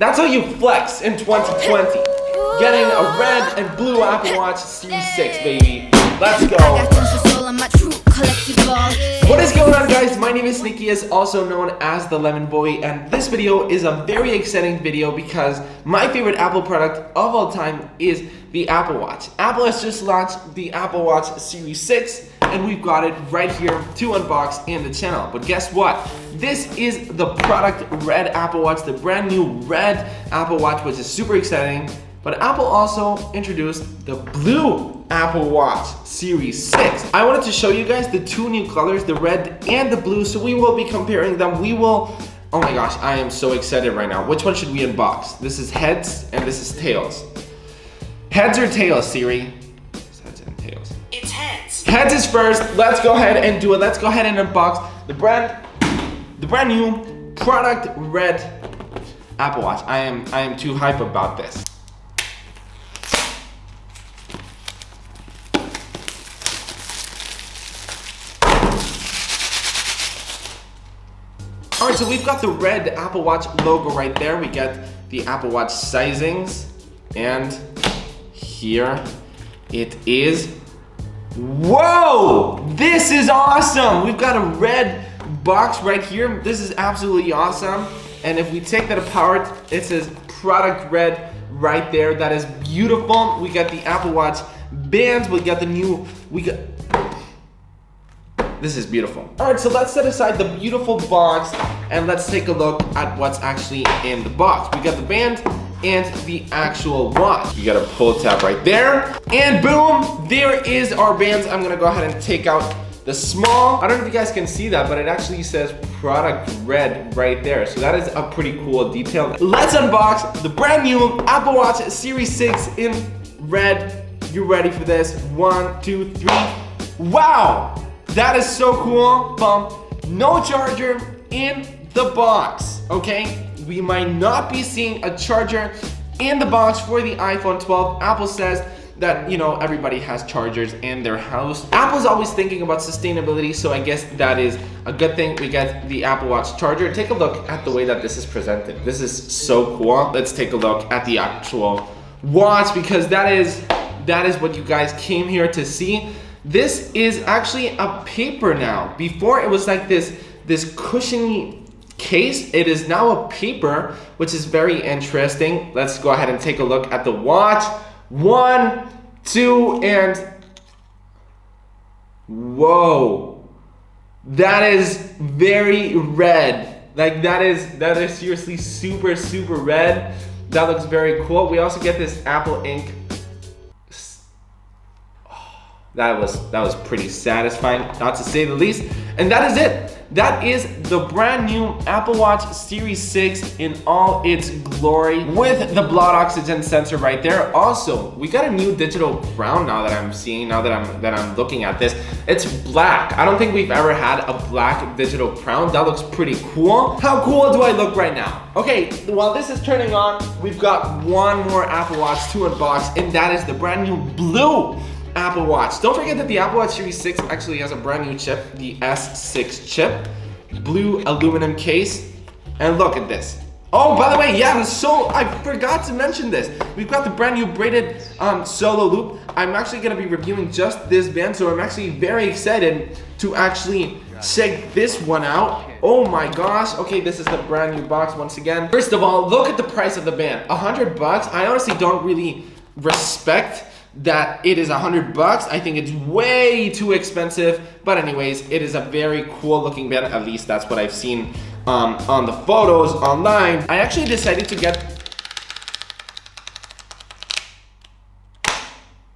That's how you flex in 2020. Getting a red and blue Apple Watch Series 6, baby. Let's go. What is going on, guys? My name is Nikias, also known as the Lemon Boy, and this video is a very exciting video because my favorite Apple product of all time is the Apple Watch. Apple has just launched the Apple Watch Series 6, and we've got it right here to unbox in the channel. But guess what? This is the product red Apple Watch, the brand new red Apple Watch, which is super exciting. But Apple also introduced the blue Apple Watch Series 6. I wanted to show you guys the two new colors, the red and the blue, so we will be comparing them. Oh my gosh, I am so excited right now. Which one should we unbox? This is heads and this is tails. Heads or tails, Siri? It's heads and tails. It's heads. Heads is first. Let's go ahead and do it. Let's go ahead and unbox the brand new product red Apple Watch. I am too hype about this. Alright, so we've got the red Apple Watch logo right there. We get the Apple Watch sizings, and here it is. Whoa! This is awesome! We've got a red box right here. This is absolutely awesome. And if we take that apart, it says product red right there. That is beautiful. We got the Apple Watch bands. This is beautiful. All right, so let's set aside the beautiful box and let's take a look at what's actually in the box. We got the band and the actual watch. You got a pull tab right there, and boom, there is our bands. I'm gonna go ahead and take out the small. I don't know if you guys can see that, but it actually says product red right there. So that is a pretty cool detail. Let's unbox the brand new Apple Watch Series 6 in red. You ready for this? 1, 2, 3. Wow! That is so cool. No charger in the box, okay? We might not be seeing a charger in the box for the iPhone 12. Apple says that, you know, everybody has chargers in their house. Apple's always thinking about sustainability, so I guess that is a good thing. We get the Apple Watch charger. Take a look at the way that this is presented. This is so cool. Let's take a look at the actual watch, because that is what you guys came here to see. This is actually a paper now. Before it was like this cushiony case. It is now a paper, which is very interesting. Let's go ahead and take a look at the watch. 1, 2, and whoa. That is very red. Like that is seriously super, super red. That looks very cool. We also get this Apple ink. That was pretty satisfying, not to say the least. And that is it. That is the brand new Apple Watch Series 6 in all its glory, with the blood oxygen sensor right there. Also, we got a new digital crown now that I'm seeing, now that I'm looking at this. It's black. I don't think we've ever had a black digital crown. That looks pretty cool. How cool do I look right now? Okay, while this is turning on, we've got one more Apple Watch to unbox, and that is the brand new blue Apple Watch. Don't forget that the Apple Watch Series 6 actually has a brand new chip, the S6 chip, blue aluminum case, and look at this. Oh, by the way, yeah, so I forgot to mention this. We've got the brand new braided solo loop. I'm actually gonna be reviewing just this band, so I'm actually very excited to actually check this one out. Oh my gosh. Okay, this is the brand new box once again. First of all, look at the price of the band. $100. I honestly don't really respect that it is $100. I think it's way too expensive, but anyways, it is a very cool looking band. At least that's what I've seen on the photos online. I actually decided to get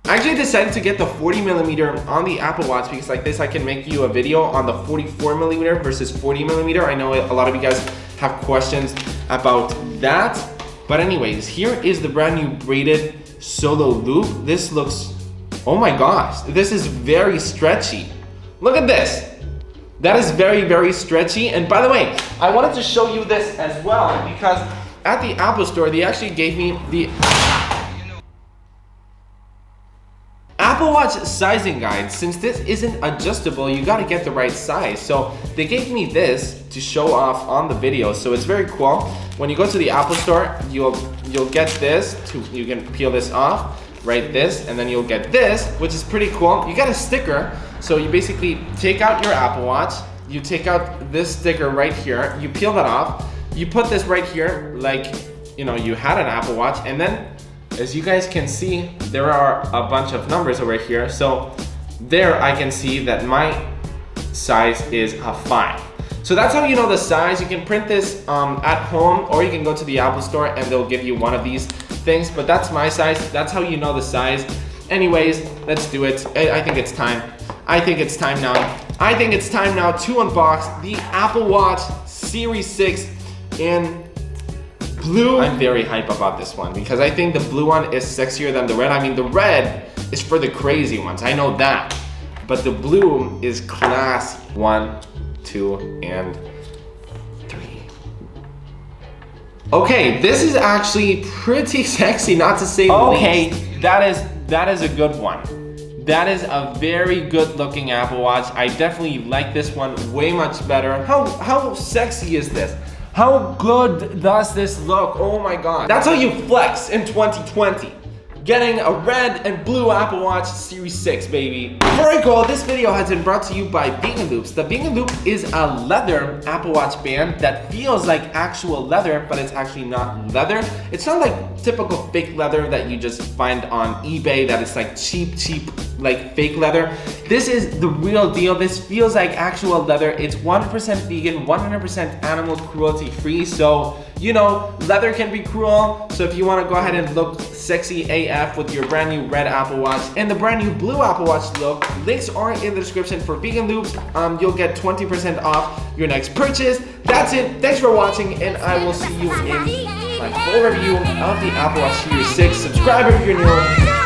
the 40mm on the Apple Watch, because like this I can make you a video on the 44mm versus 40mm. I know a lot of you guys have questions about that, but anyways, here is the brand new braided solo loop. This looks, oh my gosh, this is very stretchy. Look at this. That is very, very stretchy. And by the way, I wanted to show you this as well, because at the Apple Store, they actually gave me the Apple Apple Watch sizing guide. Since this isn't adjustable, you gotta get the right size. So they gave me this to show off on the video. So it's very cool. When you go to the Apple Store, you'll get this. You can peel this off, write this, and then you'll get this, which is pretty cool. You get a sticker. So you basically take out your Apple Watch. You take out this sticker right here. You peel that off. You put this right here, like you had an Apple Watch, and then as you guys can see, there are a bunch of numbers over here. So there I can see that my size is a 5. So that's how you know the size. You can print this at home, or you can go to the Apple Store and they'll give you one of these things, but that's my size. That's how you know the size. Anyways, let's do it. I think it's time. I think it's time now. I think it's time now to unbox the Apple Watch Series 6 in blue. I'm very hype about this one because I think the blue one is sexier than the red. I mean, the red is for the crazy ones. I know that. But the blue is class. 1, 2, and 3. Okay, this is actually pretty sexy, not to say the least. Okay, that is a good one. That is a very good looking Apple Watch. I definitely like this one way much better. How sexy is this? How good does this look? Oh my God. That's how you flex in 2020. Getting a red and blue Apple Watch Series 6, baby. Before I go, this video has been brought to you by Bang & Loops. The Bang & Loop is a leather Apple Watch band that feels like actual leather, but it's actually not leather. It's not like typical fake leather that you just find on eBay that is like cheap, like fake leather. This is the real deal. This feels like actual leather. It's 100% vegan, 100% animal cruelty free. So, leather can be cruel. So if you want to go ahead and look sexy AF with your brand new red Apple Watch and the brand new blue Apple Watch look, links are in the description for Bang & Loops. You'll get 20% off your next purchase. That's it. Thanks for watching, and I will see you in my full review of the Apple Watch Series 6. Subscribe if you're new.